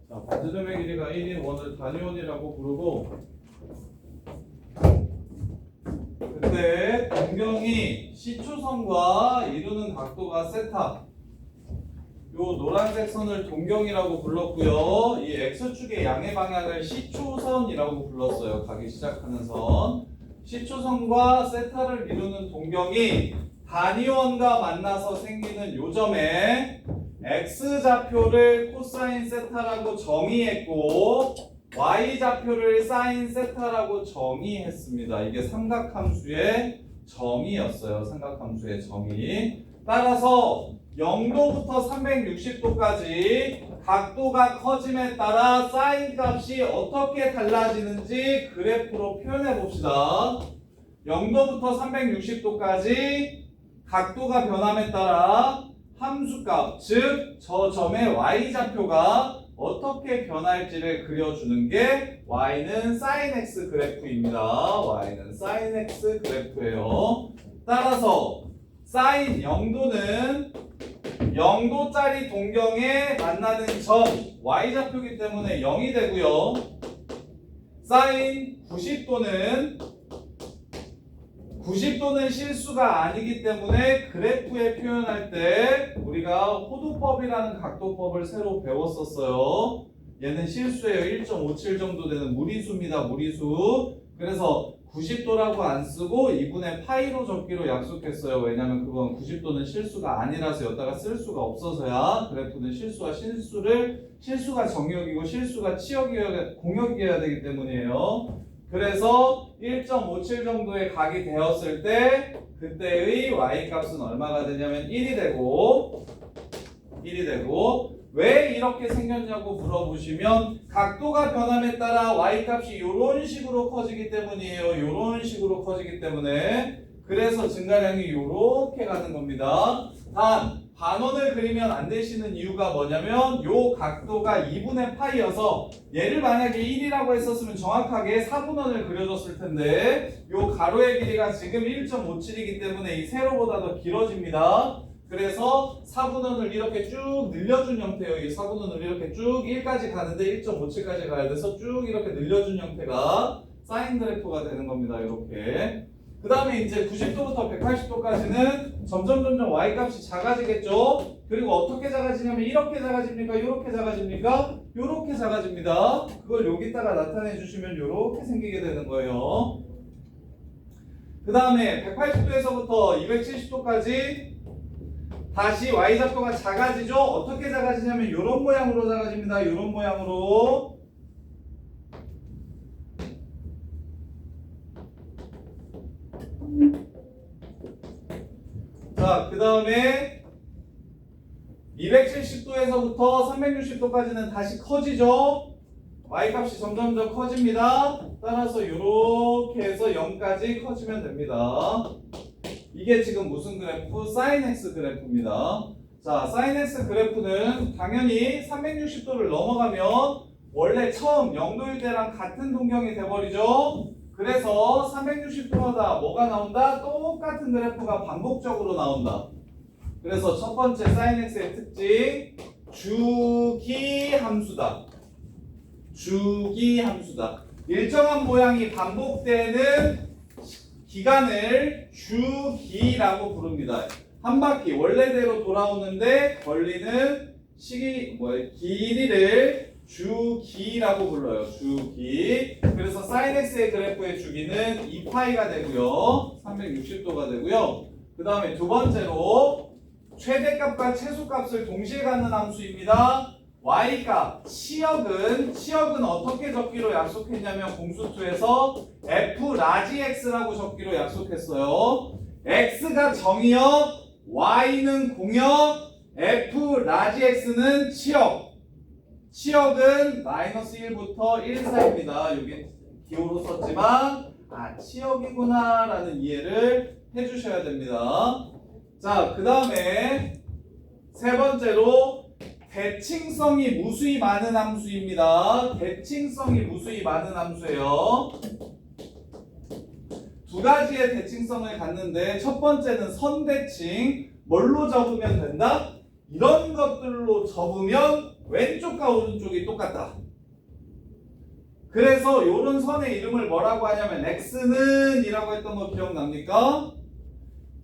자, 반지름의 길이가 1인 원을 단위원이라고 부르고, 그때 동경이 C초선과 이루는 각도가 세타, 요 노란색 선을 동경이라고 불렀고요. 이 X축의 양의 방향을 C초선이라고 불렀어요. 가기 시작하는 선. C초선과 세타를 이루는 동경이 단위원과 만나서 생기는 요점에 X좌표를 코사인 세타라고 정의했고 Y좌표를 사인 세타라고 정의했습니다. 이게 삼각함수의 정의였어요. 삼각함수의 정의. 따라서 0도부터 360도까지 각도가 커짐에 따라 사인 값이 어떻게 달라지는지 그래프로 표현해 봅시다. 0도부터 360도까지 각도가 변함에 따라 함수값, 즉 저 점의 y좌표가 어떻게 변할지를 그려주는 게 y는 sin x 그래프입니다. y는 sin x 그래프예요. 따라서 sin 0도는 0도짜리 동경에 만나는 점 y좌표이기 때문에 0이 되고요. sin 90도는 실수가 아니기 때문에 그래프에 표현할 때 우리가 호도법이라는 각도법을 새로 배웠었어요. 얘는 실수예요. 1.57 정도 되는 무리수입니다. 무리수. 그래서 90도라고 안 쓰고 2분의 파이로 적기로 약속했어요. 왜냐면 그건 90도는 실수가 아니라서 여기다가 쓸 수가 없어서야. 그래프는 실수와 실수가 정역이고 실수가 공역이어야 되기 때문이에요. 그래서 1.57 정도의 각이 되었을 때 그때의 y 값은 얼마가 되냐면 1이 되고 왜 이렇게 생겼냐고 물어보시면 각도가 변함에 따라 y 값이 이런 식으로 커지기 때문이에요. 이런 식으로 커지기 때문에 그래서 증가량이 이렇게 가는 겁니다. 단 반원을 그리면 안 되시는 이유가 뭐냐면 요 각도가 2분의 파이여서 얘를 만약에 1이라고 했었으면 정확하게 4분원을 그려줬을 텐데 요 가로의 길이가 지금 1.57이기 때문에 이 세로보다 더 길어집니다. 그래서 4분원을 이렇게 쭉 늘려준 형태예요. 이 4분원을 이렇게 쭉 1까지 가는데 1.57까지 가야 돼서 쭉 이렇게 늘려준 형태가 사인 그래프가 되는 겁니다. 이렇게. 그 다음에 이제 90도부터 180도까지는 점점 y값이 작아지겠죠. 그리고 어떻게 작아지냐면 이렇게 작아집니까? 이렇게 작아집니까? 이렇게 작아집니다. 그걸 여기다가 나타내 주시면 이렇게 생기게 되는 거예요. 그 다음에 180도에서부터 270도까지 다시 y좌표가 작아지죠. 어떻게 작아지냐면 이런 모양으로 작아집니다. 이런 모양으로. 자, 그 다음에 270도에서부터 360도까지는 다시 커지죠. y값이 점점 더 커집니다. 따라서 이렇게 해서 0까지 커지면 됩니다. 이게 지금 무슨 그래프? sin x 그래프입니다. 자, sin x 그래프는 당연히 360도를 넘어가면 원래 처음 0도일 때랑 같은 동경이 돼버리죠. 그래서 360도마다 뭐가 나온다? 똑같은 그래프가 반복적으로 나온다. 그래서 첫 번째 sin x의 특징, 주기 함수다. 주기 함수다. 일정한 모양이 반복되는 기간을 주기라고 부릅니다. 한 바퀴 원래대로 돌아오는데 걸리는 길이를 주기라고 불러요. 주기. 그래서 sin x의 그래프의 주기는 2파이가 되고요. 360도가 되고요. 그 다음에 두 번째로 최대값과 최소값을 동시에 갖는 함수입니다. y값, 치역은 어떻게 적기로 약속했냐면 공수2에서 f 라지 x라고 적기로 약속했어요. x가 정의역, y는 공역, f 라지 x는 치역. 치역은 마이너스 1부터 1 사이입니다. 여기 기호로 썼지만 치역이구나 라는 이해를 해주셔야 됩니다. 자, 그 다음에 세 번째로 대칭성이 무수히 많은 함수입니다. 대칭성이 무수히 많은 함수예요. 두 가지의 대칭성을 갖는데 첫 번째는 선대칭. 뭘로 접으면 된다? 이런 것들로 접으면 왼쪽과 오른쪽이 똑같다. 그래서 이런 선의 이름을 뭐라고 하냐면 x는 이라고 했던 거 기억납니까?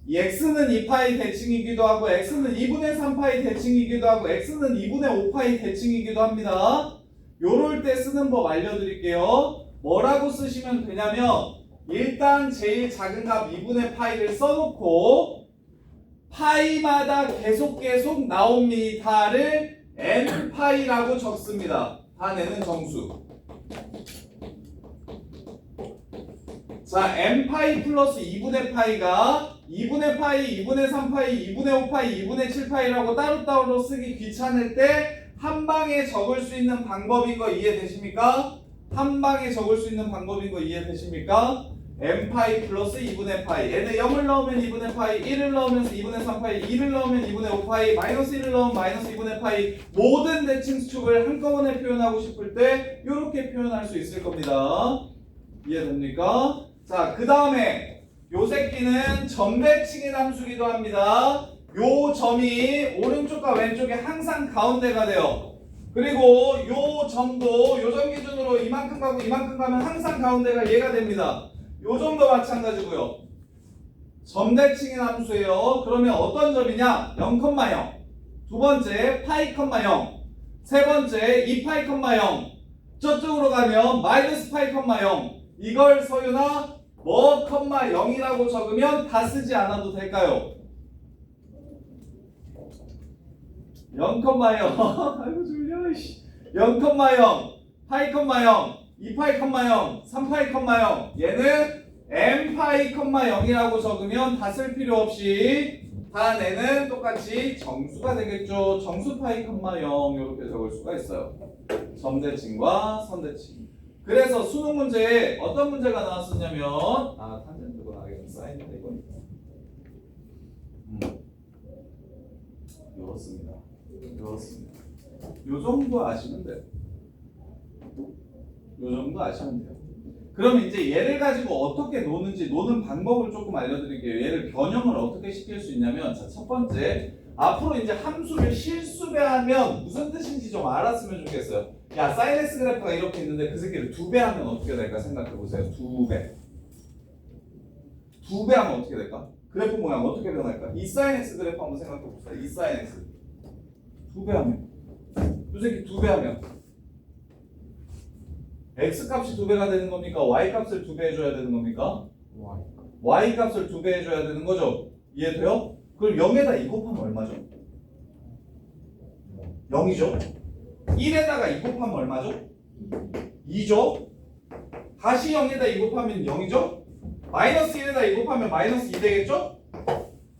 이 x는 2파이 대칭이기도 하고 x는 2분의 3파이 대칭이기도 하고 x는 2분의 5파이 대칭이기도 합니다. 요럴 때 쓰는 법 알려드릴게요. 뭐라고 쓰시면 되냐면 일단 제일 작은 값 2분의 파이를 써놓고 파이마다 계속 나옵니다를 n파이라고 적습니다. 다 내는 정수. 자, n파이 플러스 2분의 파이가 2분의 파이, 2분의 3파이, 2분의 5파이, 2분의 7파이라고 따로따로 쓰기 귀찮을 때 한 방에 적을 수 있는 방법인 거 이해되십니까? 한 방에 적을 수 있는 방법인 거 이해되십니까? n파이 플러스 2분의 파이. n에 0을 넣으면 2분의 파이, 1을 넣으면 2분의 3파이, 2를 넣으면 2분의 5파이, 마이너스 1을 넣으면 마이너스 2분의 파이. 모든 대칭수축을 한꺼번에 표현하고 싶을 때 이렇게 표현할 수 있을 겁니다. 이해됩니까? 자, 그 다음에 요 새끼는 점대칭의 함수기도 합니다. 요 점이 오른쪽과 왼쪽에 항상 가운데가 돼요. 그리고 요 점도 요 점 기준으로 이만큼 가고 이만큼 가면 항상 가운데가 얘가 됩니다. 요 점도 마찬가지고요. 점대칭의 함수예요. 그러면 어떤 점이냐? 0,0. 두 번째 파이, 0. 세 번째 2파이, 0. 저쪽으로 가면 마이너스 파이, 0. 이걸 서윤아 뭐, 0이라고 적으면 다 쓰지 않아도 될까요? 0,0 아이고 졸려 0,0 파이, 0 2파이, 0 3파이, 0 얘는 n파이, 0이라고 적으면 다 쓸 필요 없이 다 내는 똑같이 정수가 되겠죠. 정수파이, 0 이렇게 적을 수가 있어요. 점대칭과 선대칭. 그래서 수능 문제에 어떤 문제가 나왔었냐면 탄젠트고 나가겠네. 사인인데 이건 이렇습니다. 요 정도 아시면 돼요. 요 정도 아시면 돼요. 그럼 이제 얘를 가지고 어떻게 노는 방법을 조금 알려드릴게요. 얘를 변형을 어떻게 시킬 수 있냐면, 자, 첫 번째, 앞으로 이제 함수를 실수배하면 무슨 뜻인지 좀 알았으면 좋겠어요. 야, 사인 x 그래프가 이렇게 있는데 그 새끼를 2배 하면 어떻게 될까 생각해 보세요. 2배. 2배 하면 어떻게 될까? 그래프 모양 어떻게 변할까? 이 사인 x 그래프 한번 생각해 봅시다. 이 사인 x 2배 하면, 이 새끼 2배 하면 x 값이 2배가 되는 겁니까? y 값을 2배 해줘야 되는 겁니까? y 값을 2배 해줘야 되는 거죠. 이해돼요? 그럼 0에다 2 곱하면 얼마죠? 0이죠? 1에다가 2 곱하면 얼마죠? 2죠? 다시 0에다 2 곱하면 0이죠? 마이너스 1에다 2 곱하면 마이너스 2 되겠죠?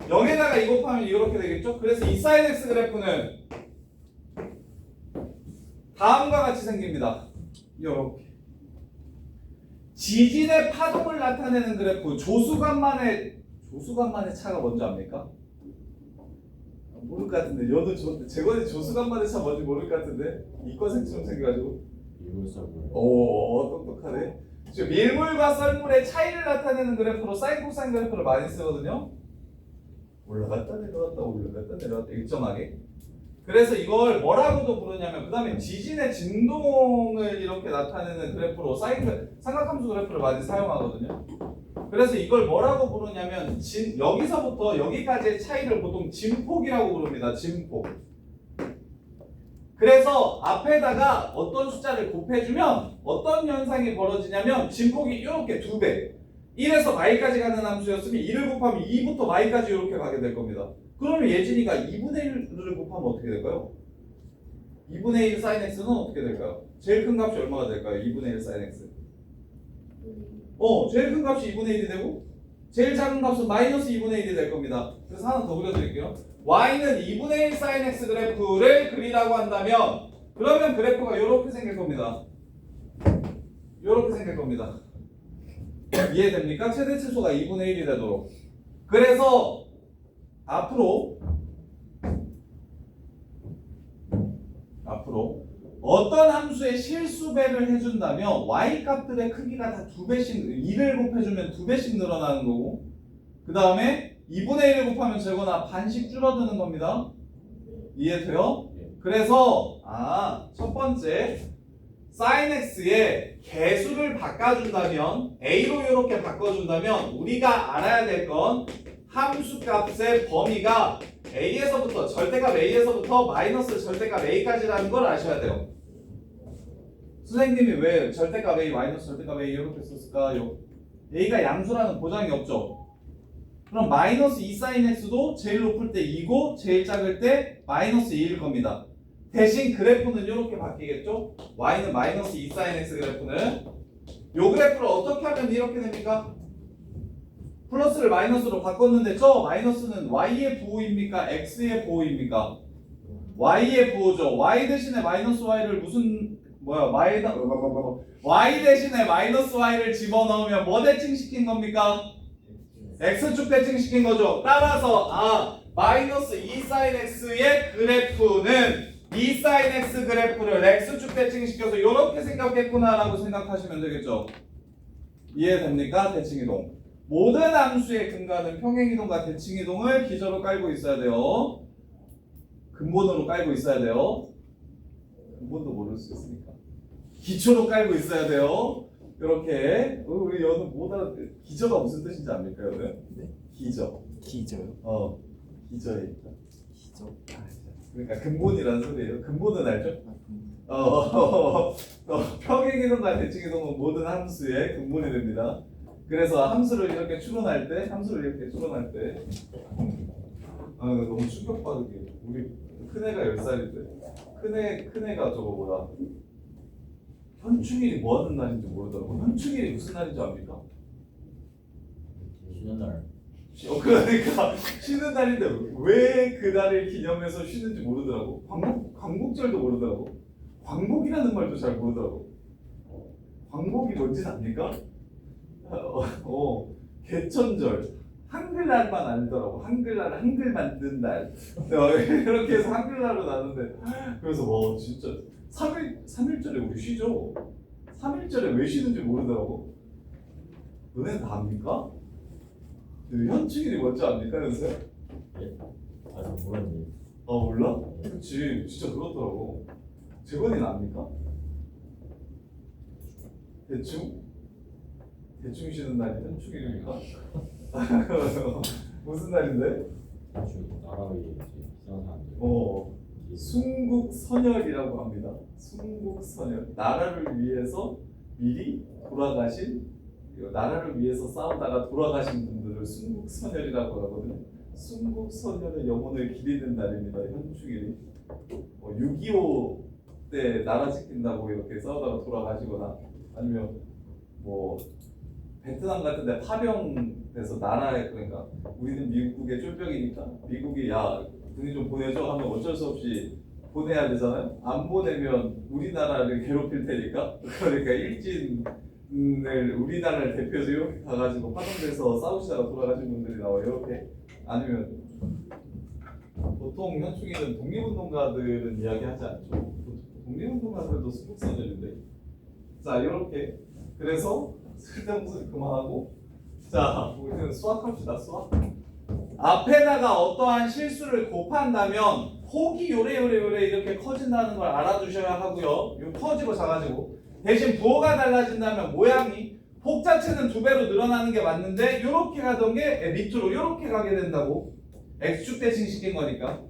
0에다가 2 곱하면 이렇게 되겠죠? 그래서 이 사인 x 그래프는 다음과 같이 생깁니다. 이렇게 지진의 파동을 나타내는 그래프, 조수간만의 차가 뭔지 압니까? 모를 것 같은데, 재건이 조수간만의 차 뭔지 모를 것 같은데, 이과생처럼 생겨가지고. 똑똑하네. 밀물과 썰물의 차이를 나타내는 그래프로 사인 코사인 그래프를 많이 쓰거든요. 올라갔다 내려갔다 일정하게. 그래서 이걸 뭐라고도 부르냐면, 그 다음에 지진의 진동을 이렇게 나타내는 그래프로 삼각함수 그래프를 많이 사용하거든요. 그래서 이걸 뭐라고 부르냐면, 여기서부터 여기까지의 차이를 보통 진폭이라고 부릅니다. 진폭. 그래서 앞에다가 어떤 숫자를 곱해주면 어떤 현상이 벌어지냐면, 진폭이 이렇게 2배. 1에서 마이까지 가는 함수였으면 1을 곱하면 2부터 마이까지 이렇게 가게 될 겁니다. 그러면 예진이가 2분의 1을 곱하면 어떻게 될까요? 2분의 1 sin x는 어떻게 될까요? 제일 큰 값이 얼마가 될까요? 2분의 1 sin x. 제일 큰 값이 2분의 1이 되고 제일 작은 값은 마이너스 2분의 1이 될 겁니다. 그래서 하나 더 그려드릴게요. y는 2분의 1 sin x 그래프를 그리라고 한다면, 그러면 그래프가 이렇게 생길 겁니다. 이렇게 생길 겁니다. 이해됩니까? 최대치수가 2분의 1이 되도록. 그래서 앞으로 어떤 함수의 실수배를 해준다면 y 값들의 크기가 다 2배씩, 2를 곱해주면 2배씩 늘어나는 거고, 그 다음에 2분의 1을 곱하면 제거나 반씩 줄어드는 겁니다. 이해돼요? 그래서 첫 번째 sin x의 개수를 바꿔준다면 a로 이렇게 바꿔준다면 우리가 알아야 될 건 함수 값의 범위가 a에서부터 절대값 a에서부터 마이너스 절대값 a까지라는 걸 아셔야 돼요. 선생님이 왜 절대값 a 마이너스 절대값 a 이렇게 썼을까요? a가 양수라는 보장이 없죠. 그럼 마이너스 2 sin x도 제일 높을 때 2고 제일 작을 때 마이너스 2일 겁니다. 대신 그래프는 이렇게 바뀌겠죠? y는 마이너스 2 sin x 그래프는 요 그래프를 어떻게 하면 이렇게 됩니까? 플러스를 마이너스로 바꿨는데 저 마이너스는 y의 부호입니까? x의 부호입니까? y의 부호죠. y 대신에 마이너스 y를 y 대신에 마이너스 y를 집어넣으면 뭐 대칭시킨 겁니까? x축 대칭시킨 거죠. 따라서 마이너스 2 sin x의 그래프는 2 sin x 그래프를 x축 대칭시켜서 이렇게 생겼겠구나라고 생각하시면 되겠죠. 이해됩니까? 대칭이동. 모든 함수의 근간은 평행이동과 대칭이동을 기저로 깔고 있어야 돼요. 근본으로 깔고 있어야 돼요. 근본도 모를 수 있으니까. 기초로 깔고 있어야 돼요. 이렇게 우리 여는 못 알아. 기저가 무슨 뜻인지 압니까, 여는? 네. 기저. 기저요? 기저에 있다. 기저? 그러니까 근본이라는 소리예요. 근본은 알죠? 아, 평행이동과 대칭이동은 모든 함수의 근본이 됩니다. 그래서 함수를 이렇게 추론할 때 너무 충격받게. 우리 큰애가 10살인데 큰애가 저거 뭐야? 현충일이 뭐 하는 날인지 모르더라고. 현충일이 무슨 날인지 압니까? 쉬는 날. 그러니까 쉬는 날인데 왜 그 날을 기념해서 쉬는지 모르더라고. 광복절도 모르더라고. 광복이라는 말도 잘 모르더라고. 광복이 뭔지 압니까? 개천절. 한글날만 알더라고. 한글 만든 날. 이렇게 해서 한글날로 나는데 그래서 진짜 3일절에 우리 쉬죠. 3일절에 왜 쉬는지 모르더라고. 너네는 다 압니까? 현충일이 뭔지 압니까, 연세? 예? 아직 모르는데. 몰라? 그치, 진짜 그렇더라고. 재건이는 압니까? 대충 쉬는 날이 현충일입니까? 무슨 날인데? 아주 나라의 이상한 사람들. 순국선열이라고 합니다. 순국선열. 나라를 위해서 미리 돌아가신, 나라를 위해서 싸우다가 돌아가신 분들을 순국선열이라고 하거든요. 순국선열의 영혼을 기리는 날입니다. 현충일이. 6.25 때 나라 지킨다고 이렇게 싸우다가 돌아가시거나 아니면 베트남 같은 데 파병돼서 나라에, 그러니까 우리는 미국의 쫄병이니까 미국이 군인 좀 보내줘 하면 어쩔 수 없이 보내야 되잖아요. 안 보내면 우리나라를 괴롭힐 테니까. 그러니까 일진을 우리나라를 대표해서 이렇게 가가지고 파병돼서 싸우시다가 돌아가신 분들이 나와요. 이렇게. 아니면 보통 현충일은 독립운동가들은 이야기하지 않죠. 독립운동가들도 순국선열인데. 자, 이렇게. 그래서 쓸데없는 소리 그만하고, 자, 우리는 수학합시다. 수학. 앞에다가 어떠한 실수를 곱한다면 폭이 요래 이렇게 커진다는 걸 알아두셔야 하고요. 요 커지고 작아지고. 대신 부호가 달라진다면 모양이 폭 자체는 2배로 늘어나는 게 맞는데 요렇게 가던 게 밑으로 요렇게 가게 된다고. x축 대칭시킨 거니까.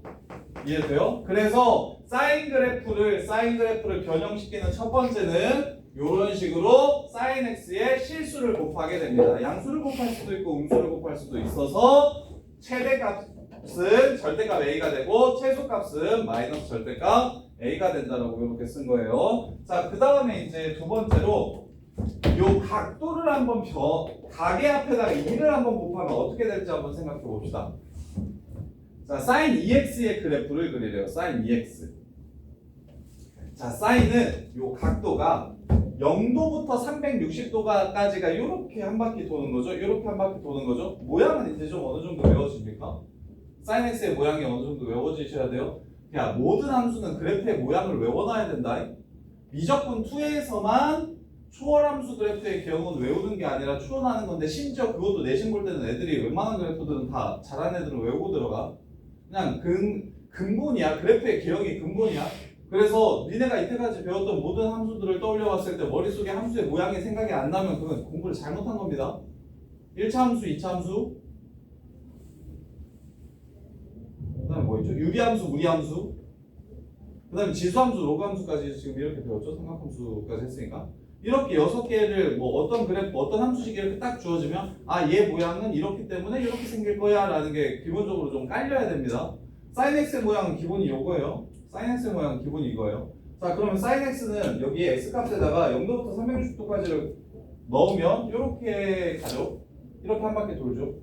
이해돼요? 그래서 사인 그래프를 변형시키는 첫 번째는 이런 식으로 sin x의 실수를 곱하게 됩니다. 양수를 곱할 수도 있고 음수를 곱할 수도 있어서 최대값은 절대값 a가 되고 최소값은 마이너스 절대값 a가 된다라고 이렇게 쓴 거예요. 자, 그 다음에 이제 두 번째로 요 각도를 한번 각의 앞에다가 2를 한번 곱하면 어떻게 될지 한번 생각해 봅시다. 자, sin 2x의 그래프를 그리래요. sin 2x. 자, sin은 요 각도가 0도부터 360도까지가 이렇게 한 바퀴 도는 거죠. 이렇게 한 바퀴 도는 거죠. 모양은 이제 좀 어느 정도 외워집니까? sin x의 모양이 어느 정도 외워지셔야 돼요. 야, 모든 함수는 그래프의 모양을 외워놔야 된다. 미적분 2에서만 초월함수 그래프의 경우는 외우는 게 아니라 추론하는 건데, 심지어 그것도 내신 볼 때는 애들이 웬만한 그래프들은 다 잘하는 애들은 외우고 들어가. 그냥 근본이야. 그래프의 개혁이 근본이야. 그래서 니네가 이때까지 배웠던 모든 함수들을 떠올려 봤을 때 머릿속에 함수의 모양이 생각이 안 나면 그건 공부를 잘못한 겁니다. 1차 함수, 2차 함수, 그 다음에 뭐 있죠? 유리함수, 무리함수, 그 다음에 지수함수, 로그함수까지 지금 이렇게 배웠죠? 삼각함수까지 했으니까. 이렇게 6개를 뭐 어떤 그래프, 어떤 함수식이 이렇게 딱 주어지면 아, 얘 모양은 이렇기 때문에 이렇게 생길 거야 라는 게 기본적으로 좀 깔려야 됩니다. sin x의 모양은 기본이 요거예요. sin x의 모양은 기본이 이거예요. 자, 그러면 sin x는 여기에 x 값에다가 0도부터 360도까지를 넣으면 이렇게 가죠. 이렇게 한 바퀴 돌죠.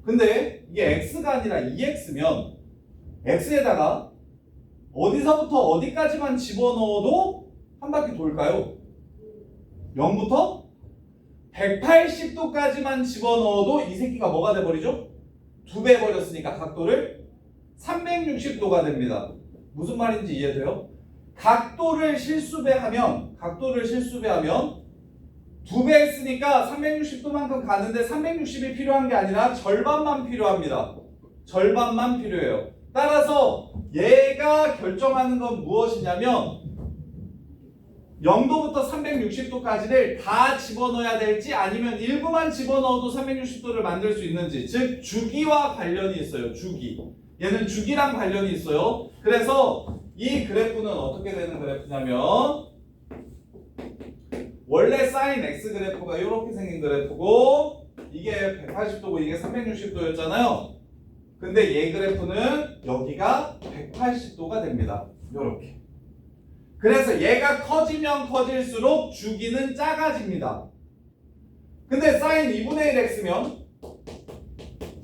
근데 이게 x가 아니라 2x면 x에다가 어디서부터 어디까지만 집어넣어도 한 바퀴 돌까요? 0부터 180도까지만 집어넣어도 이 새끼가 뭐가 돼버리죠? 2배 버렸으니까 각도를 360도가 됩니다. 무슨 말인지 이해돼요? 각도를 실수배하면 2배 했으니까 360도만큼 가는데 360이 필요한 게 아니라 절반만 필요합니다. 절반만 필요해요. 따라서 얘가 결정하는 건 무엇이냐면 0도부터 360도까지를 다 집어넣어야 될지 아니면 일부만 집어넣어도 360도를 만들 수 있는지, 즉 주기와 관련이 있어요. 주기. 얘는 주기랑 관련이 있어요. 그래서 이 그래프는 어떻게 되는 그래프냐면 원래 sin x 그래프가 이렇게 생긴 그래프고 이게 180도고 이게 360도였잖아요. 근데 얘 그래프는 여기가 180도가 됩니다. 이렇게. 그래서 얘가 커지면 커질수록 주기는 작아집니다. 근데 sin 2분의 1x면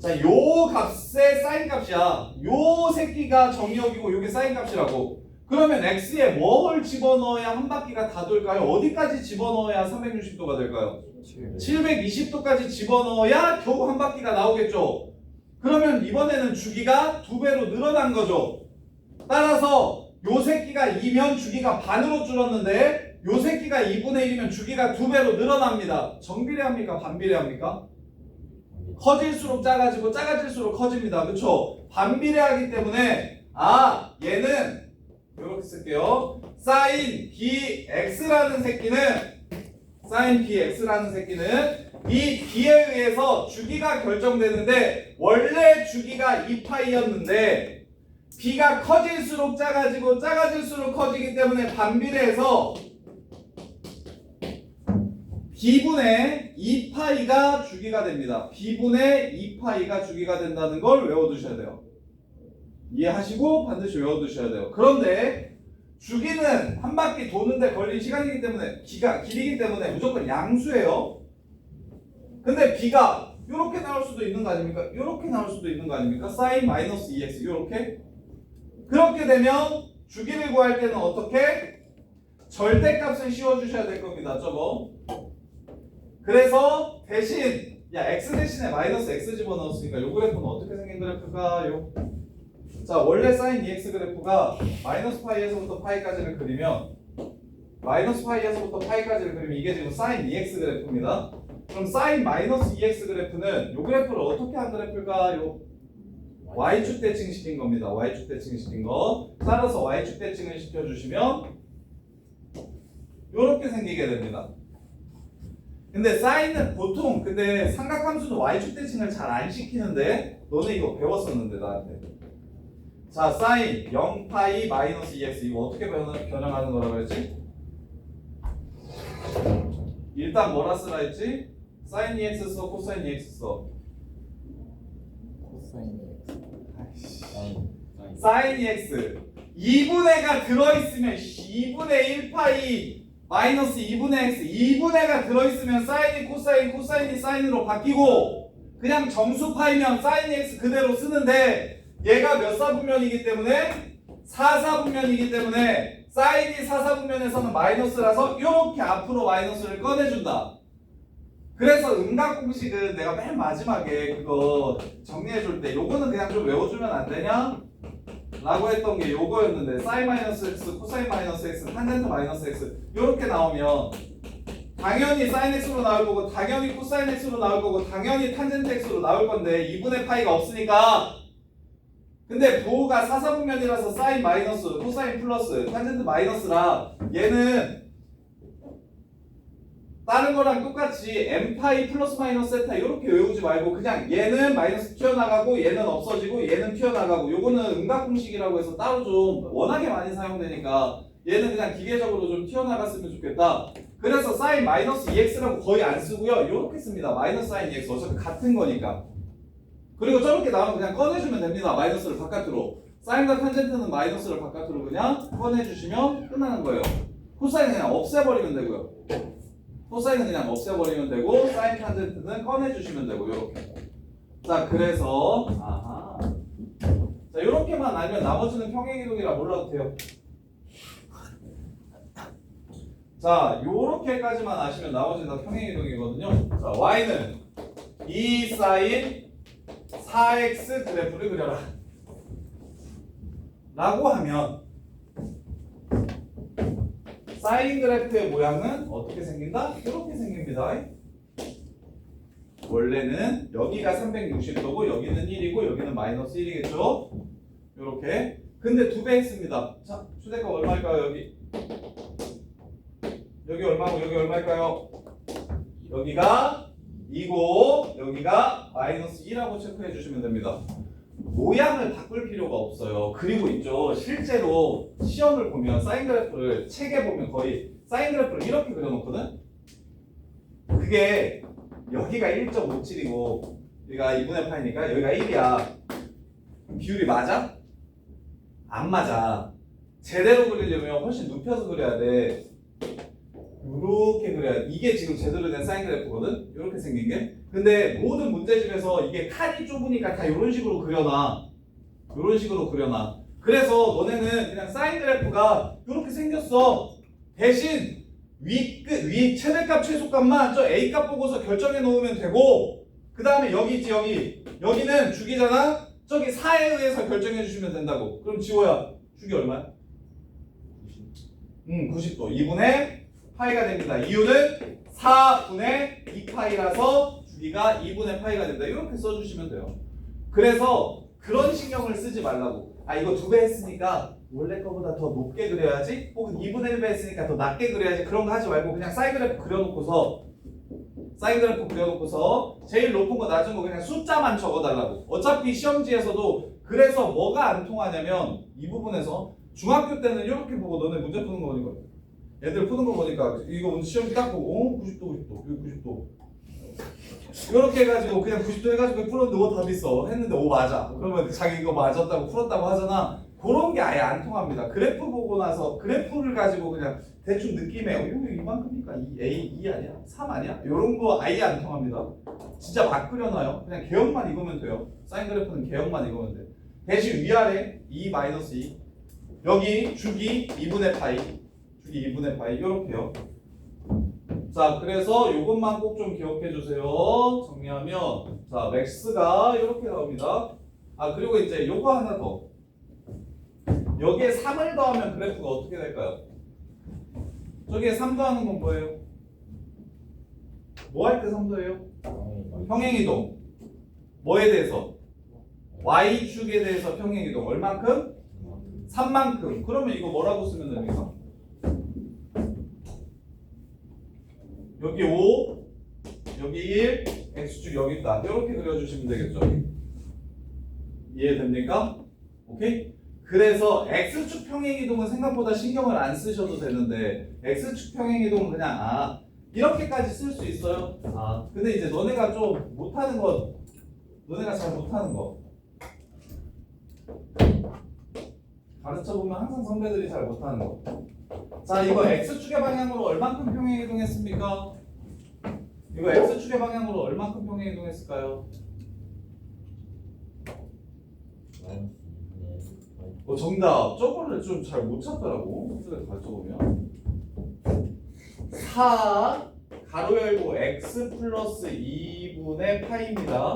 자, 요 값의 sin 값이야. 요 새끼가 정의역이고 요게 sin 값이라고. 그러면 x에 뭘 집어넣어야 한 바퀴가 다 돌까요? 어디까지 집어넣어야 360도가 될까요? 720도까지 집어넣어야 겨우 한 바퀴가 나오겠죠. 그러면 이번에는 주기가 2배로 늘어난 거죠. 따라서 요 새끼가 2면 주기가 반으로 줄었는데 요 새끼가 2분의 1이면 주기가 2배로 늘어납니다. 정비례합니까? 반비례합니까? 커질수록 작아지고 작아질수록 커집니다. 그쵸? 반비례하기 때문에 아, 얘는 이렇게 쓸게요. sin bx라는 새끼는 이 b에 의해서 주기가 결정되는데 원래 주기가 2파이였는데 b가 커질수록 작아지고 작아질수록 커지기 때문에 반비례해서 b분의 2파이가 주기가 됩니다. b분의 2파이가 주기가 된다는 걸 외워두셔야 돼요. 이해하시고 반드시 외워두셔야 돼요. 그런데 주기는 한 바퀴 도는데 걸린 시간이기 때문에 길이기 때문에 무조건 양수예요. 근데 b가 이렇게 나올 수도 있는 거 아닙니까? 이렇게 나올 수도 있는 거 아닙니까? sin 마이너스 2x 이렇게. 그렇게 되면 주기를 구할 때는 어떻게? 절대값을 씌워주셔야 될 겁니다. 저거. 그래서 대신 야 x 대신에 마이너스 x 집어넣었으니까 요 그래프는 어떻게 생긴 그래프일까요? 자, 원래 sin 2x 그래프가 마이너스 파이에서부터 파이까지를 그리면 마이너스 파이에서부터 파이까지를 그리면 이게 지금 sin 2x 그래프입니다. 그럼 sin 마이너스 2x 그래프는 요 그래프를 어떻게 한 그래프일까요? y축 대칭 시킨 겁니다. y축 대칭 시킨 거. 따라서 y축 대칭을 시켜주시면 요렇게 생기게 됩니다. 근데 sin은 보통 근데 삼각함수는 y축 대칭을 잘 안 시키는데 너네 이거 배웠었는데 나한테. 자, sin 0파이 마이너스 2x 이거 어떻게 변형하는 거라고 했지? 일단 뭐라 쓰라 했지? sin 2x 써, 코사인 2x 써. 코사인 sin 2x 2분의가 들어있으면 2분의 1파이 마이너스 2분의 x 2분의가 들어있으면 사인이 코사인, 코사인이 사인으로 바뀌고 그냥 정수파이면 sin x 그대로 쓰는데 얘가 몇 사분면이기 때문에 4사분면이기 때문에 사인이 4사분면에서는 마이너스라서 이렇게 앞으로 마이너스를 꺼내준다. 그래서 음각 공식은 내가 맨 마지막에 그거 정리해줄 때 요거는 그냥 좀 외워주면 안 되냐? 라고 했던 게 요거였는데 사인 마이너스 x, 코사인 마이너스 x, 탄젠트 마이너스 x 요렇게 나오면 당연히 사인 x로 나올 거고 당연히 코사인 x로 나올 거고 당연히 탄젠트 x로 나올 건데 2분의 파이가 없으니까 근데 부호가 사사분면이라서 사인 마이너스, 코사인 플러스, 탄젠트 마이너스라 얘는 다른 거랑 똑같이 m파이 플러스 마이너스 세타 이렇게 외우지 말고 그냥 얘는 마이너스 튀어나가고 얘는 없어지고 얘는 튀어나가고 요거는 음각공식이라고 해서 따로 좀 워낙에 많이 사용되니까 얘는 그냥 기계적으로 좀 튀어나갔으면 좋겠다. 그래서 사인 마이너스 2x라고 거의 안 쓰고요. 요렇게 씁니다. 마이너스 사인 2x 어차피 같은 거니까. 그리고 저렇게 나오면 그냥 꺼내주면 됩니다. 마이너스를 바깥으로. 사인과 탄젠트는 마이너스를 바깥으로 그냥 꺼내주시면 끝나는 거예요. 코사인은 그냥 없애버리면 되고요. 코사인은 그냥 없애버리면 되고 사인 탄젠트는 꺼내주시면 되고 요렇게. 자 그래서 자 요렇게만 알면 나머지는 평행이동이라 몰라도 돼요. 자 요렇게까지만 아시면 나머지는 다 평행이동이거든요. 자 y는 2 사인 4x 그래프를 그려라 라고 하면 사인 그래프의 모양은 어떻게 생긴다? 이렇게 생깁니다. 원래는 여기가 360도고 여기는 1이고 여기는 마이너스 1이겠죠? 이렇게. 근데 2배 했습니다. 자, 최대값 얼마일까요? 여기 얼마고 여기 얼마일까요? 여기가 2고 여기가 마이너스 2라고 체크해 주시면 됩니다. 모양을 바꿀 필요가 없어요. 그리고 있죠. 실제로 시험을 보면 사인 그래프를 책에 보면 거의 사인 그래프를 이렇게 그려놓거든. 그게 여기가 1.57이고 여기가 2분의 파이니까 여기가 1이야. 비율이 맞아? 안 맞아. 제대로 그리려면 훨씬 눕혀서 그려야 돼. 이렇게 그려야 돼. 이게 지금 제대로 된 사인 그래프거든. 이렇게 생긴 게. 근데 모든 문제집에서 이게 칸이 좁으니까 다 이런 식으로 그려놔. 이런 식으로 그려놔. 그래서 너네는 그냥 사인 그래프가 이렇게 생겼어. 대신 위 최대값 최소값만 저 A값 보고서 결정해 놓으면 되고 그 다음에 여기 있지 여기. 여기는 주기잖아. 저기 4에 의해서 결정해 주시면 된다고. 그럼 지호야 주기 얼마야? 90도. 2분의 파이가 됩니다. 이유는 4분의 2파이라서 주기가 2분의 파이가 된다. 이렇게 써주시면 돼요. 그래서 그런 신경을 쓰지 말라고. 아 이거 2배 했으니까 원래 거보다 더 높게 그려야지 혹은 2분의 1배 했으니까 더 낮게 그려야지 그런 거 하지 말고 그냥 사인 그래프 그려놓고서 제일 높은 거 낮은 거 그냥 숫자만 적어달라고. 어차피 시험지에서도 그래서 뭐가 안 통하냐면 이 부분에서 중학교 때는 이렇게 보고 너네 문제 푸는 거 보니까 애들 푸는 거 보니까 이거 오늘 시험지 딱 보고 90도 여기 90도 이렇게 해가지고 그냥 90도 해가지고 풀었는데 오 답 있어 했는데 오 맞아. 그러면 자기 이거 맞았다고 풀었다고 하잖아. 그런 게 아예 안 통합니다. 그래프 보고 나서 그래프를 가지고 그냥 대충 느낌에 이거 이만큼이니까 2 아니야? 3 아니야? 이런 거 아예 안 통합니다. 진짜 막 그려놔요. 그냥 개형만 읽으면 돼요. 사인 그래프는 개형만 읽으면 돼. 대신 위아래 2-2 여기 주기 2분의 파이 주기 2분의 파이 이렇게요. 자 그래서 이것만 꼭 좀 기억해 주세요. 정리하면 자 맥스가 이렇게 나옵니다. 아 그리고 이제 요거 하나 더. 여기에 3을 더하면 그래프가 어떻게 될까요? 저기에 3 더하는 건 뭐예요? 뭐 할 때 3 더해요? 평행이동. 뭐에 대해서? Y축에 대해서 평행이동. 얼만큼? 3만큼. 그러면 이거 뭐라고 쓰면 됩니까? 여기 5, 여기 1, X축 여기 있다. 이렇게 그려주시면 되겠죠. 이해됩니까? 오케이? 그래서 X축 평행이동은 생각보다 신경을 안 쓰셔도 되는데 X축 평행이동은 그냥 이렇게까지 쓸 수 있어요. 근데 이제 너네가 좀 못하는 거 너네가 잘 못하는 거 가르쳐보면 항상 선배들이 잘 못하는 거. 자 이거 X축의 방향으로 얼만큼 평행이동했습니까? 이거 X축의 방향으로 얼만큼 평행이동했을까요? 정답. 저거를 좀 잘 못 찾더라고. 학생들 가르쳐보면 4 가로 열고 x 플러스 2분의 파이입니다.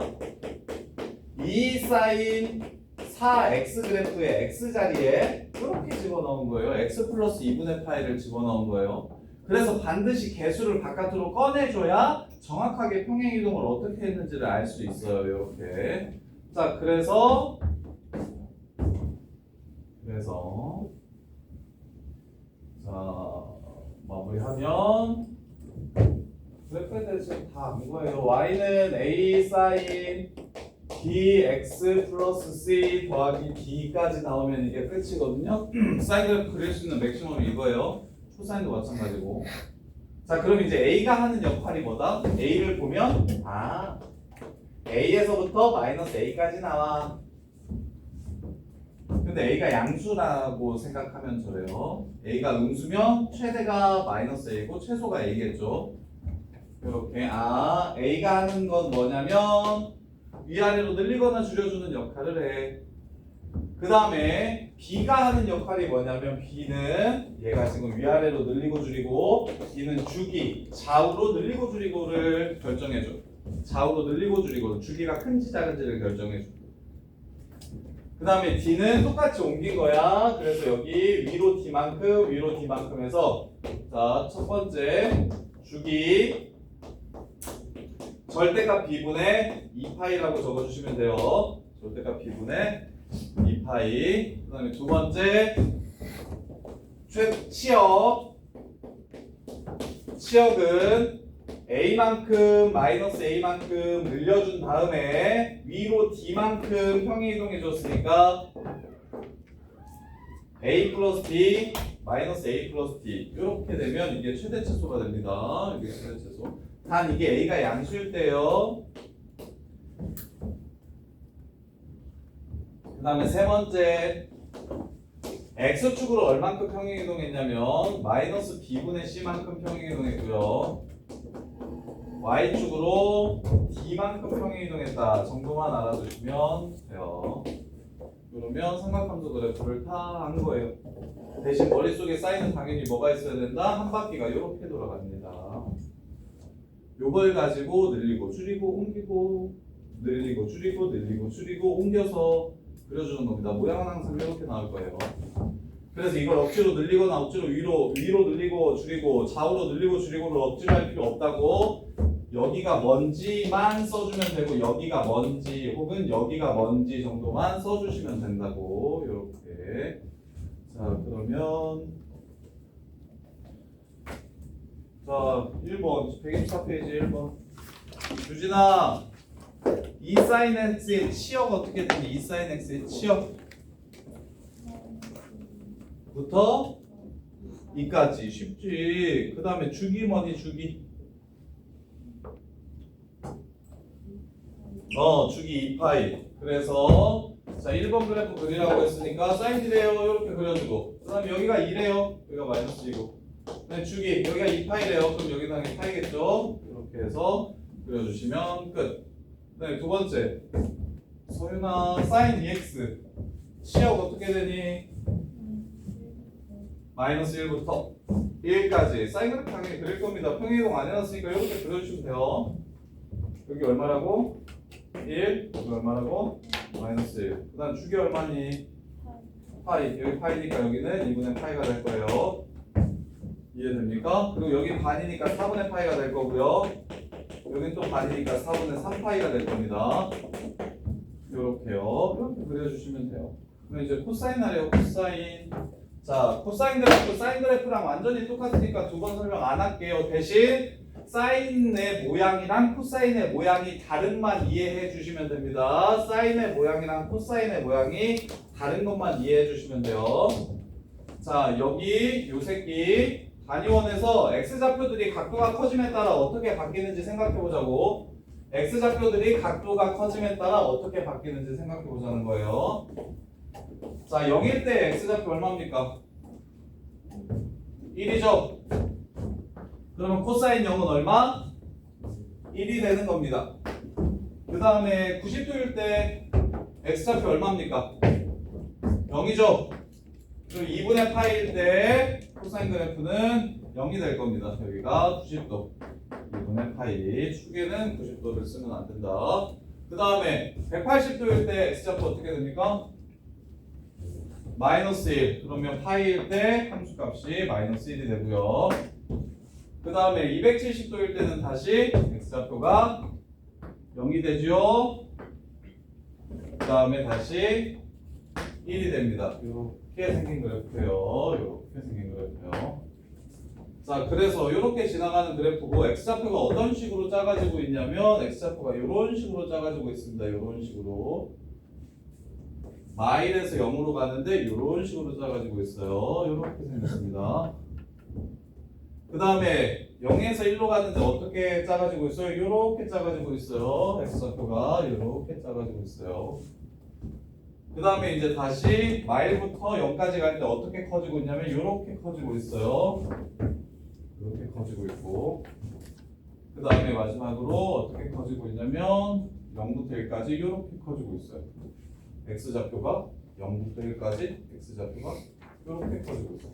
2 사인 4x 그래프의 x자리에 이렇게 집어넣은 거예요. x 플러스 2분의 파이를 집어넣은 거예요. 그래서 반드시 개수를 바깥으로 꺼내줘야 정확하게 평행이동을 어떻게 했는지를 알 수 있어요. 이렇게. 자 그래서 그래서 자 마무리하면 그래프에 대해서 다 안 거예요. y는 a 사인 bx 플러스 c 더하기 b까지 나오면 이게 끝이거든요. 사인 그래프 그릴 수 있는 맥시멈이 이거예요. 코사인도 마찬가지고. 자 그럼 이제 a가 하는 역할이 뭐다? a를 보면 a에서부터 마이너스 a까지 나와. 근데 a가 양수라고 생각하면 저래요. a가 음수면 최대가 마이너스 a고 최소가 a겠죠. 이렇게 a가 하는 건 뭐냐면 위아래로 늘리거나 줄여주는 역할을 해. 그 다음에 b가 하는 역할이 뭐냐면 b는 얘가 지금 위아래로 늘리고 줄이고 b는 주기 좌우로 늘리고 줄이고를 결정해줘. 좌우로 늘리고 줄이고 주기가 큰지 작은지를 결정해줘. 그 다음에 d는 똑같이 옮긴 거야. 그래서 여기 위로 d만큼 해서 자 첫 번째 주기 절대값 b분의 2파이라고 적어주시면 돼요. 절대값 b분의 2파이. 그 다음에 두 번째 치역은 a만큼 마이너스 a만큼 늘려준 다음에 위로 d만큼 평행이동해 줬으니까 a 플러스 b 마이너스 a 플러스 d 이렇게 되면 이게 최대치수가 됩니다. 이게 최대치수. 단 이게 a가 양수일 때요. 그 다음에 세 번째 x축으로 얼만큼 평행이동했냐면 마이너스 b분의 c만큼 평행이동했고요. y축으로 d만큼 평행이동했다 정도만 알아두시면 돼요. 그러면 삼각함수 그래프를 다 한 거예요. 대신 머릿속에 쌓이는 당연히 뭐가 있어야 된다? 한 바퀴가 이렇게 돌아갑니다. 요걸 가지고 늘리고 줄이고 옮기고 늘리고 줄이고 옮겨서 그려주는 겁니다. 모양은 항상 이렇게 나올 거예요. 그래서 이걸 억지로 늘리거나 억지로 위로 늘리고 줄이고 좌우로 늘리고 줄이고를 억지로 할 필요 없다고. 여기가 뭔지만 써주면 되고 여기가 뭔지 혹은 여기가 뭔지 정도만 써주시면 된다고. 이렇게. 자 그러면 자 1번 124페이지 1번 유진아 2 sin x의 치역 어떻게 되니? 2 sin x의 치역부터 2까지 쉽지. 그 다음에 주기 뭐니 주기? 주기 2파이. 그래서 자 1번 그래프 그리라고 했으니까 사인이래요. 이렇게 그려주고 그 다음에 여기가 2래요. 여기가 마이너스 2고 네, 주기 여기가 2파이래요. 그럼 여기 당연히 파이겠죠. 이렇게 해서 그려주시면 끝. 네, 두 번째 서윤아 사인 2x 치역 어떻게 되니? 마이너스 1부터 1까지 사인 그래프 당연히 그릴 겁니다. 평행이동 안 해놨으니까 이렇게 그려주시면 돼요. 여기 얼마라고? 1 여기 얼마라고? 마이너스 1. 그 다음 주기 얼마니? 파이. 여기 파이니까 여기는 2분의 파이가 될 거예요. 이해됩니까? 그리고 여기 반이니까 4분의 파이가 될 거고요. 여긴 또 반이니까 4분의 3파이가 될 겁니다. 이렇게요. 이렇게 그려주시면 돼요. 그럼 이제 코사인 하래요. 코사인. 자, 코사인 그래프, 사인 그래프랑 완전히 똑같으니까 두 번 설명 안 할게요. 대신 사인의 모양이랑 코사인의 모양이 다른만 이해해 주시면 됩니다. 사인의 모양이랑 코사인의 모양이 다른 것만 이해해 주시면 돼요. 자, 여기 요 새끼 단위원에서 x좌표들이 각도가 커짐에 따라 어떻게 바뀌는지 생각해 보자고. x좌표들이 각도가 커짐에 따라 어떻게 바뀌는지 생각해 보자는 거예요. 자, 0일 때 x좌표 얼마입니까? 1이죠. 그러면 코사인 0은 얼마? 1이 되는 겁니다. 그 다음에 90도일 때 x좌표 얼마입니까? 0이죠. 그리고 2분의 파일 때 코사인 그래프는 0이 될 겁니다. 여기가 90도. 2분의 파이. 축에는 90도를 쓰면 안 된다. 그 다음에 180도일 때 x좌표 어떻게 됩니까? 마이너스 1. 그러면 파이일 때 함수값이 마이너스 1이 되고요. 그 다음에 270도일 때는 다시 x좌표가 0이 되죠. 그 다음에 다시 1이 됩니다. 이렇게. 이렇게 생긴 그래프예요. 이렇게 생긴 그래프예요. 자, 그래서 이렇게 지나가는 그래프고 x좌표가 어떤 식으로 짜가지고 있냐면 x좌표가 이런 식으로 짜가지고 있습니다. 이런 식으로 마일에서 0으로 가는데 이런 식으로 짜가지고 있어요. 이렇게 생겼습니다. 그 다음에 0에서 1로 가는데 어떻게 짜가지고 있어요? 이렇게 짜가지고 있어요. x좌표가 이렇게 짜가지고 있어요. 그 다음에 이제 다시 마일부터 0까지 갈 때 어떻게 커지고 있냐면 이렇게 커지고 있어요. 이렇게 커지고 있고, 그 다음에 마지막으로 어떻게 커지고 있냐면 0부터 1까지 이렇게 커지고 있어요. x좌표가 0부터 1까지 x좌표가 이렇게 커지고 있어요.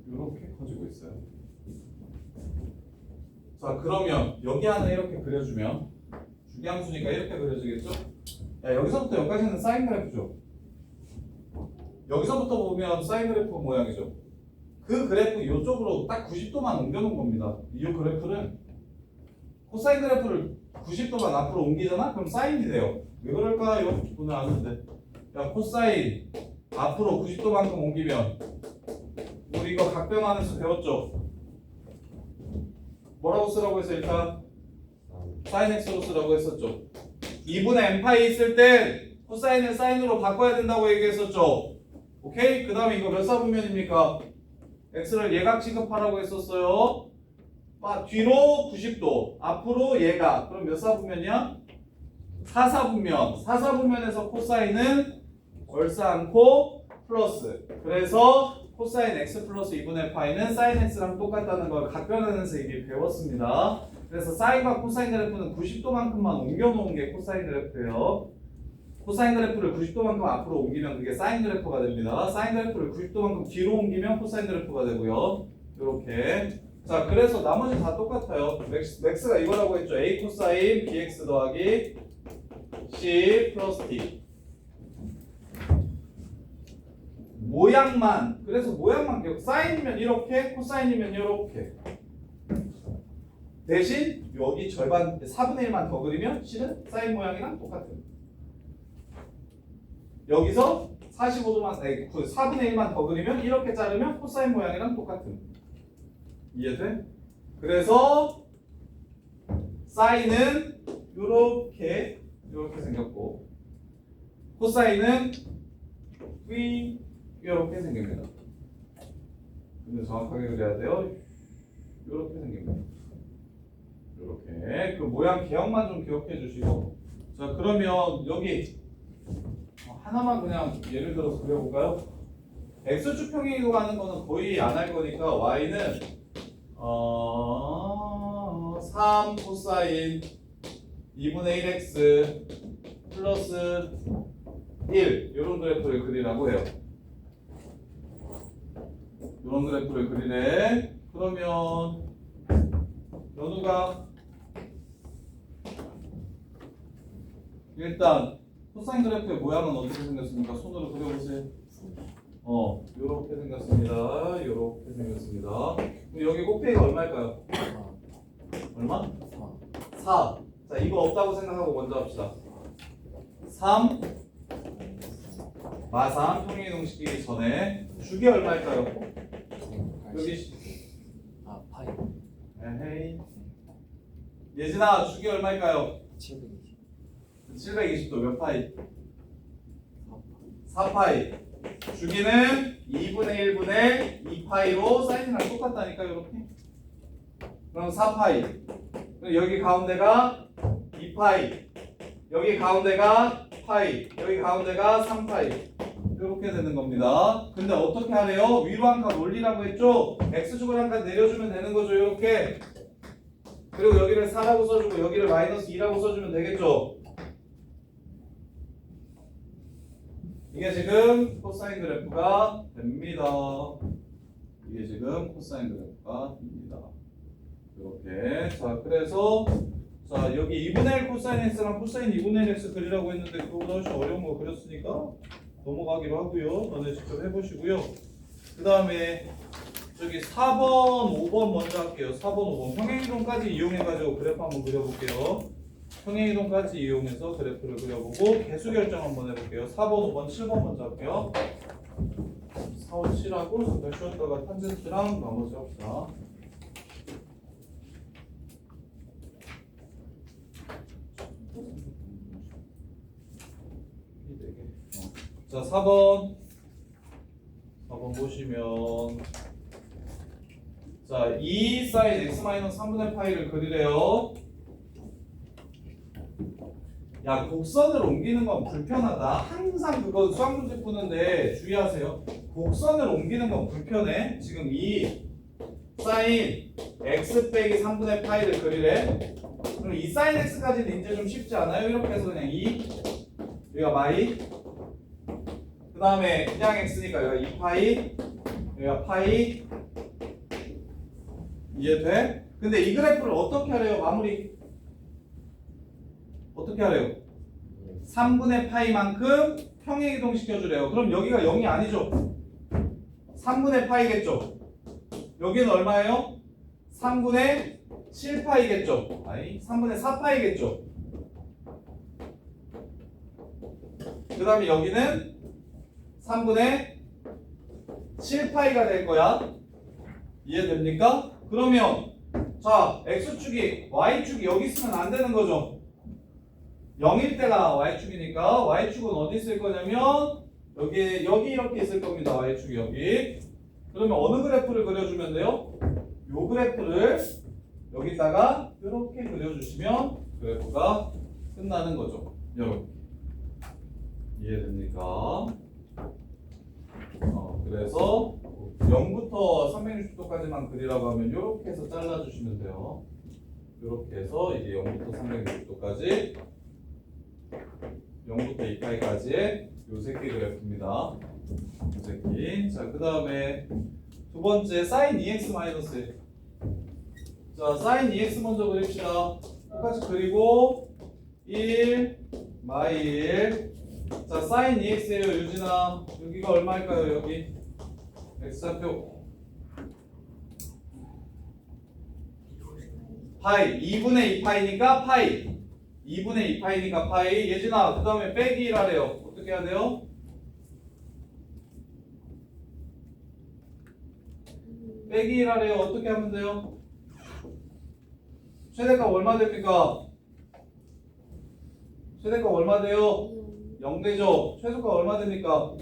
이렇게 커지고 있어요. 자, 그러면 여기 하나 이렇게 그려주면 주기함수니까 이렇게 그려지겠죠? 야, 여기서부터 여기까지는 사인 그래프죠. 여기서부터 보면 사인 그래프 모양이죠. 그 그래프 이쪽으로 딱 90도만 옮겨놓은 겁니다. 이 그래프는 코사인 그래프를 90도만 앞으로 옮기잖아? 그럼 사인이 돼요. 왜 그럴까요? 오늘 아는데. 야, 코사인 앞으로 90도만큼 옮기면 우리 이거 각변환에서 배웠죠? 뭐라고 쓰라고 했어요? 일단 사인 x로 쓰라고 했었죠. 2분의 n파이 있을 땐 코사인을 사인으로 바꿔야 된다고 얘기했었죠. 오케이? 그 다음에 이거 몇 사분면입니까? x를 예각 취급하라고 했었어요. 뒤로 90도, 앞으로 예각. 그럼 몇 사분면이야? 4사분면. 4사분면에서 코사인은 얼싸안고 플러스. 그래서 코사인 x 플러스 2분의 파이는 사인 x랑 똑같다는 걸 각변환에서 이미 배웠습니다. 그래서 사인과 코사인 그래프는 90도만큼만 옮겨놓은 게 코사인 그래프예요. 코사인 그래프를 90도만큼 앞으로 옮기면 그게 사인 그래프가 됩니다. 사인 그래프를 90도만큼 뒤로 옮기면 코사인 그래프가 되고요. 이렇게. 자, 그래서 나머지 다 똑같아요. 맥스가 이거라고 했죠. a 코사인 bx 더하기 c 플러스 d. 모양만. 그래서 모양만 기억. 사인이면 이렇게, 코사인이면 이렇게. 대신 여기 절반 4분의 1만 더 그리면 c는 사인 모양이랑 똑같은. 여기서 45도만, 4분의 1만 더 그리면 이렇게 자르면 코사인 모양이랑 똑같은. 이해돼? 그래서 사인은 이렇게 생겼고 코사인은 이렇게 생깁니다. 근데 정확하게 그려야 돼요. 이렇게 생깁니다. 이렇게 그 모양 개형만 좀 기억해 주시고. 자, 그러면 여기 하나만 그냥 예를 들어서 그려볼까요? x축 평행이동 하는 거는 거의 안 할 거니까 y는 3 코사인 2분의 1x 플러스 1 이런 그래프를 그리라고 해요. 이런 그래프를 그리래. 그러면 연우가 일단 코사인 그래프의 모양은 어떻게 생겼습니까? 손으로 그려보세요. 요렇게 생겼습니다. 요렇게 생겼습니다. 여기 꼭대기가 얼마일까요? 얼마? 4. 자, 이거 없다고 생각하고 먼저 합시다. 3 마삼 평행이동 시키기 전에 주기 얼마일까요? 여기 파이 에헤이. 예진아, 주기 얼마일까요? 720도 몇 파이? 4파이. 주기는 2분의 1분의 2파이로 사인이랑 똑같다니까 이렇게. 그럼 4파이. 그럼 여기 가운데가 2파이. 여기 가운데가 파이. 여기 가운데가 3파이. 이렇게 되는 겁니다. 근데 어떻게 하래요? 위로 한 칸 올리라고 했죠? x축을 한 칸 내려주면 되는 거죠. 이렇게. 그리고 여기를 4라고 써주고 여기를 마이너스 2라고 써주면 되겠죠? 이게 지금 코사인 그래프가 됩니다. 이게 지금 코사인 그래프가 됩니다. 이렇게. 자, 그래서 자, 여기 2분의 1 코사인 x랑 코사인 2분의 1 x 그리라고 했는데 그거보다 훨씬 어려운 거 그렸으니까 넘어가기로 하고요. 너네 직접 해보시고요. 그 다음에 저기 4번, 5번 먼저 할게요. 4번, 5번 평행이동까지 이용해가지고 그래프 한번 그려볼게요. 평행이동까지 이용해서 그래프를 그려보고 개수 결정 한번 해볼게요. 4번, 5번, 7번 먼저 할게요. 4, 5, 7하고 잠깐 쉬었다가 탄젠트랑 나머지 합시다. 자, 4번 보시면 자, 2 사인 x 마이너스 3분의 파이를 그리래요. 야, 곡선을 옮기는 건 불편하다. 항상 그거 수학 문제 푸는데 주의하세요. 곡선을 옮기는 건 불편해. 지금 2 사인 x 빼기 3분의 파이를 그리래. 그럼 2 사인 x까지는 이제 좀 쉽지 않아요? 이렇게 해서 그냥 2 여기가 마이 그 다음에 그냥 x니까 여기가 2파이 여기가 파이 이해돼? 근데 이 그래프를 어떻게 하래요? 마무리 어떻게 하래요? 3분의 파이만큼 평행이동 시켜주래요. 그럼 여기가 0이 아니죠? 3분의 파이겠죠? 여기는 얼마예요? 3분의 7파이겠죠? 아니 3분의 4파이겠죠? 그 다음에 여기는 3분의 7파이가 될 거야. 이해됩니까? 그러면 자 x축이 y축이 여기 있으면 안 되는 거죠. 0일 때가 y축이니까 y축은 어디 있을 거냐면 여기 이렇게 있을 겁니다. y축이 여기. 그러면 어느 그래프를 그려주면 돼요? 요 그래프를 여기다가 이렇게 그려주시면 그래프가 끝나는 거죠. 이렇게. 이해됩니까? 그래서 0부터 360도까지만 그리라고 하면 이렇게 해서 잘라주시면 돼요. 이렇게 해서 이게 0부터 360도까지 0부터 2파이까지의 요 새끼 그래프입니다. 요 새끼. 자, 그 다음에 두 번째 사인 2x 마이너스. 자, 사인 2x 먼저 그립시다. 똑같이 그리고 1 마이 1. 자, 사인 2x예요, 유진아. 여기가 얼마일까요, 여기? x좌표 파이 2분의 2파이니까 파이 2분의 2파이니까 파이. 예진아, 그 다음에 빼기 1하래요. 어떻게 해야 돼요? 빼기 1하래요. 어떻게 하면 돼요? 최대값 얼마 됩니까? 최대값 얼마 돼요? 0 되죠? 최소값 얼마 됩니까?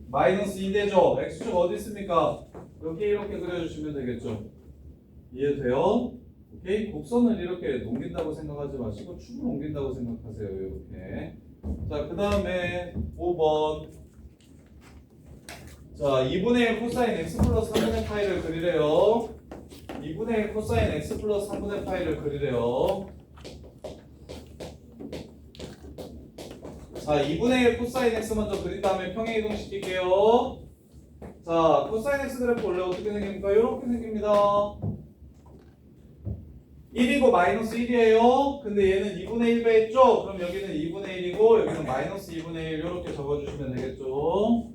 마이너스 2 되죠? x축 어디 있습니까? 여기 이렇게 그려주시면 되겠죠? 이해돼요? 오케이? 곡선을 이렇게 넘긴다고 생각하지 마시고 축을 옮긴다고 생각하세요. 이렇게. 자, 그 다음에 5번. 자, 2분의 1 코사인 x 플러스 3분의 파이를 그리래요. 2분의 1 코사인 x 플러스 3분의 파이를 그리래요. 자, 2분의 1 코사인 x 먼저 그린 다음에 평행이동 시킬게요. 자, 코사인 x 그래프 원래 어떻게 생깁니까? 이렇게 생깁니다. 1이고 마이너스 1이에요. 근데 얘는 2분의 1 배했죠? 그럼 여기는 2분의 1이고 여기는 마이너스 2분의 1 이렇게 적어주시면 되겠죠.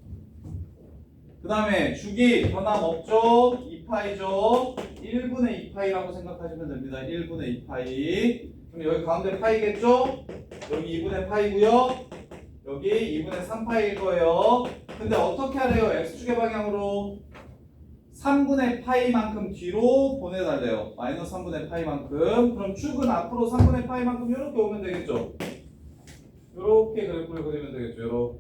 그 다음에 주기 변함 없죠? 2파이죠? 1분의 2파이라고 생각하시면 됩니다. 1분의 2파이. 그럼 여기 가운데 파이겠죠? 여기 2분의 파이고요. 여기 2분의 3파이일 거예요. 근데 어떻게 하래요? x축의 방향으로 3분의 파이만큼 뒤로 보내달래요. 마이너스 3분의 파이만큼. 그럼 축은 앞으로 3분의 파이만큼 이렇게 오면 되겠죠? 이렇게 그래프를 그리면 되겠죠? 이렇게.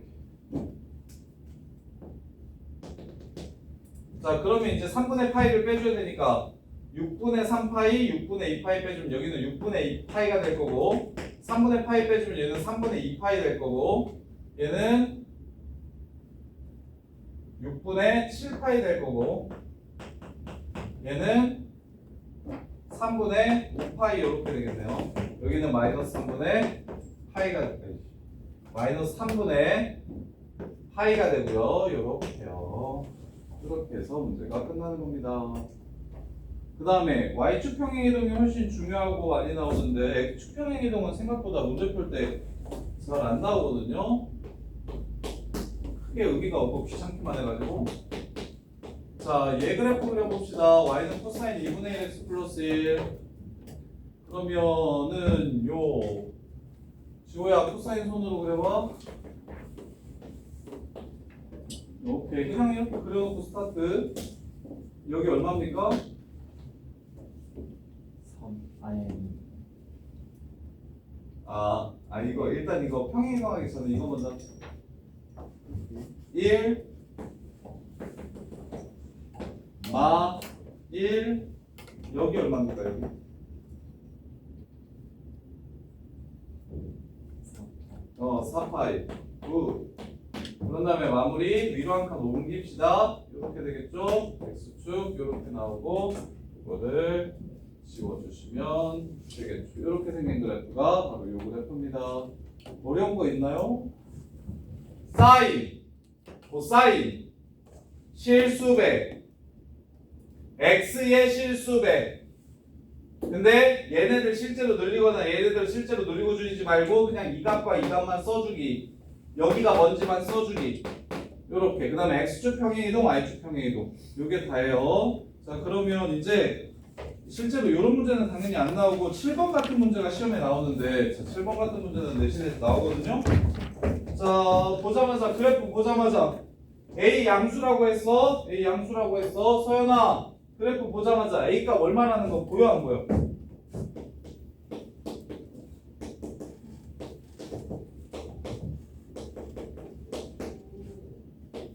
자, 그러면 이제 3분의 파이를 빼줘야 되니까 6분의 3파이, 6분의 2파이 빼주면 여기는 6분의 2파이가 될 거고 3분의 파이 빼주면 얘는 3분의 2파이 될 거고 얘는 6분의 7파이 될 거고 얘는 3분의 5파이 이렇게 되겠네요. 여기는 마이너스 3분의 파이가 마이너스 3분의 파이가 되고요. 이렇게요. 이렇게 해서 문제가 끝나는 겁니다. 그 다음에 Y축 평행이동이 훨씬 중요하고 많이 나오는데 X축 평행이동은 생각보다 문제 풀 때 잘 안 나오거든요. 크게 의미가 없고 귀찮기만 해가지고. 자, 얘 그래프 그려봅시다. Y는 코사인 2분의 1 X 플러스 1. 그러면은 지호야 코사인 손으로 그려봐. 오케이. 그냥 이렇게 그려놓고 스타트. 여기 얼마입니까? 3 아니 이거 일단 이거 평행하기 전에 이거 먼저 1 마 1 여기 얼마입니까 여기? 4파이 9 그런 다음에 마무리 위로 한 칸 옮깁시다. 이렇게 되겠죠? X축 이렇게 나오고 이거를 지워주시면 되겠죠. 이렇게 생긴 그래프가 바로 이 그래프입니다. 어려운 거 있나요? 사인, 코사인, 실수배, x의 실수배. 근데 얘네들 실제로 늘리거나 얘네들 실제로 늘리고 줄이지 말고 그냥 이 값과 이 값만 써주기. 여기가 뭔지만 써주기. 요렇게. 그 다음에 x축 평행이동, y축 평행이동. 요게 다예요. 자, 그러면 이제 실제로 이런 문제는 당연히 안 나오고 7번 같은 문제가 시험에 나오는데, 자, 7번 같은 문제는 내신에서 나오거든요. 자, 보자마자 그래프 보자마자 a 양수라고 했어. a 양수라고 했어. 서연아, 그래프 보자마자 a 값 얼마라는 거 보여 안 보여?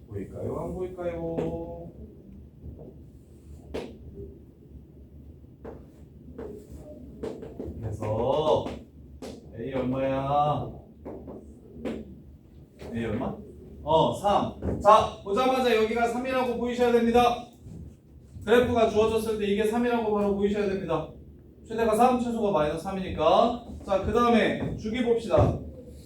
보일까요? 안 보일까요? 그래서 A 얼마야? A 얼마? 3. 자, 보자마자 여기가 3이라고 보이셔야 됩니다. 그래프가 주어졌을 때 이게 3이라고 바로 보이셔야 됩니다. 최대가 3, 최소가 마이너스 3이니까. 자, 그 다음에 주기 봅시다.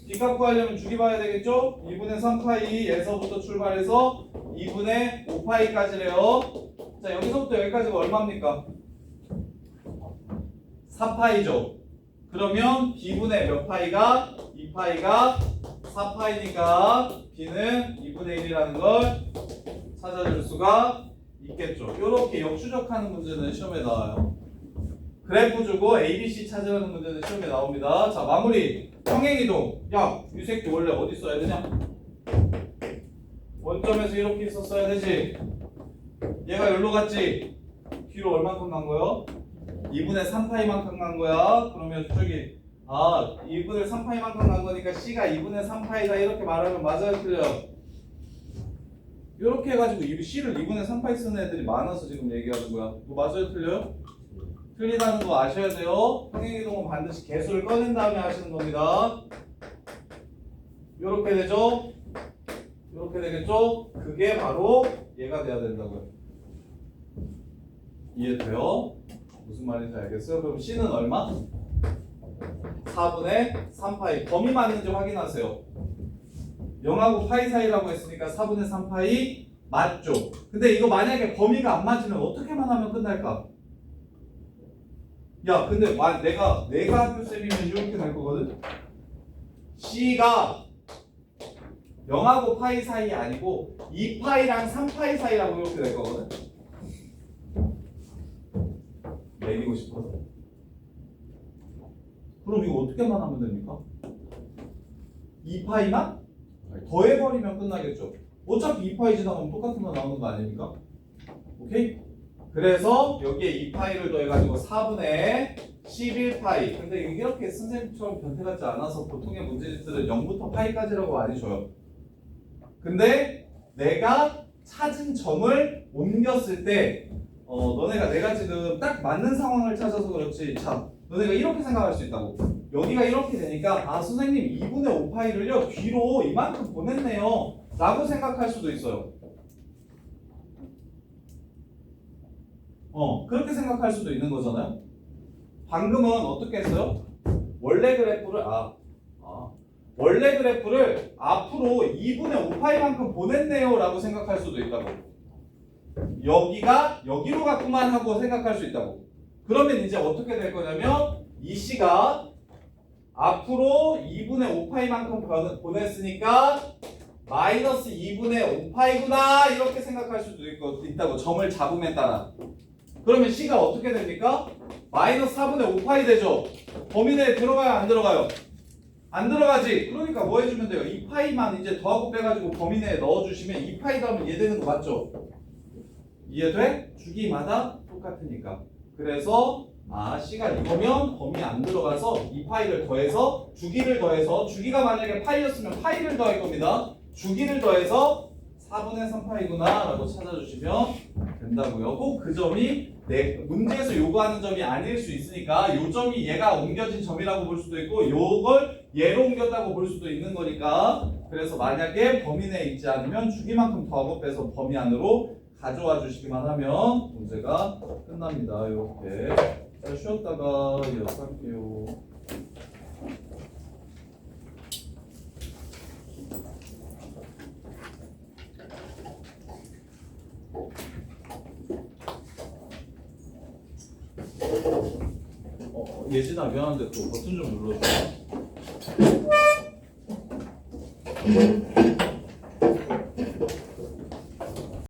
이 값 구하려면 주기 봐야 되겠죠? 2분의 3파이에서부터 출발해서 2분의 5파이까지래요. 자, 여기서부터 여기까지가 얼마입니까? 4파이죠. 그러면 b분의 몇 파이가? 2파이가 4파이니까 b는 2분의 1이라는 걸 찾아줄 수가 있겠죠. 이렇게 역추적하는 문제는 시험에 나와요. 그래프 주고 ABC 찾으라는 문제는 시험에 나옵니다. 자, 마무리. 평행이동. 야, 이 새끼 원래 어디 써야 되냐? 원점에서 이렇게 있었어야 되지. 얘가 여기로 갔지. 뒤로 얼만큼 간 거요? 2분의 3파이만큼 간 거야. 그러면 저기 2분의 3파이만큼 간 거니까 C가 2분의 3파이다 이렇게 말하면 맞아요, 틀려요? 이렇게 해가지고 C를 2분의 3파이 쓰는 애들이 많아서 지금 얘기하는 거야. 이거 맞아요, 틀려요? 틀리다는 거 아셔야 돼요. 평행이동은 반드시 개수를 꺼낸 다음에 하시는 겁니다. 이렇게 되죠? 이렇게 되겠죠? 그게 바로 얘가 돼야 된다고요. 이해돼요? 무슨 말인지 알겠어요? 그럼 C는 얼마? 4분의 3파이. 범위 맞는지 확인하세요. 0하고 파이 사이라고 했으니까 4분의 3파이 맞죠? 근데 이거 만약에 범위가 안 맞으면 어떻게만 하면 끝날까? 야, 근데 내가 학교쌤이면 이렇게 갈 거거든? C가 0하고 파이 사이 아니고 2파이랑 3파이 사이라고 이렇게 될 거거든? 내리고 싶어서. 그럼 이거 어떻게만 하면 됩니까? 2파이만 더해버리면 끝나겠죠. 어차피 2파이 지나가면 똑같은 거 나오는 거 아닙니까? 오케이? 그래서 여기에 2파이를 더해가지고 4분의 11파이. 근데 이렇게 선생님처럼 변태 같지 않아서 보통의 문제집들은 0부터 파이까지라고 많이 줘요. 근데 내가 찾은 점을 옮겼을 때 너네가 내가 지금 딱 맞는 상황을 찾아서 그렇지. 참, 너네가 이렇게 생각할 수 있다고. 여기가 이렇게 되니까 선생님 2분의 5파이를요 뒤로 이만큼 보냈네요 라고 생각할 수도 있어요. 그렇게 생각할 수도 있는 거잖아요. 방금은 어떻게 했어요? 원래 그래프를 원래 그래프를 앞으로 2분의 5파이만큼 보냈네요 라고 생각할 수도 있다고. 여기가 여기로 갔구만 하고 생각할 수 있다고. 그러면 이제 어떻게 될 거냐면 이 C가 앞으로 2분의 5파이만큼 보냈으니까 마이너스 2분의 5파이구나 이렇게 생각할 수도 있다고. 점을 잡음에 따라. 그러면 C가 어떻게 됩니까? 마이너스 4분의 5파이 되죠. 범위 내에 들어가요 안 들어가요? 안 들어가지? 그러니까 뭐 해주면 돼요? 이 파이만 이제 더하고 빼가지고 범위 내에 넣어주시면 이 파이 더하면 얘 되는 거 맞죠? 이해돼? 주기마다 똑같으니까. 그래서 C가 이거면 범위 안 들어가서 이 파이를 더해서 주기를 더해서 주기가 만약에 파이였으면 파이를 더할 겁니다. 주기를 더해서 4분의 3파이구나 라고 찾아주시면 된다고요. 꼭 그 점이 문제에서 요구하는 점이 아닐 수 있으니까 요 점이 얘가 옮겨진 점이라고 볼 수도 있고 요걸 얘로 옮겼다고 볼 수도 있는 거니까 그래서 만약에 범위 내에 있지 않으면 주기만큼 더하고 빼서 범위 안으로 가져와 주시기만 하면 문제가 끝납니다. 이렇게 자, 쉬었다가 이어갈게요. 예진아 미안한데 또 버튼 좀 눌러줘.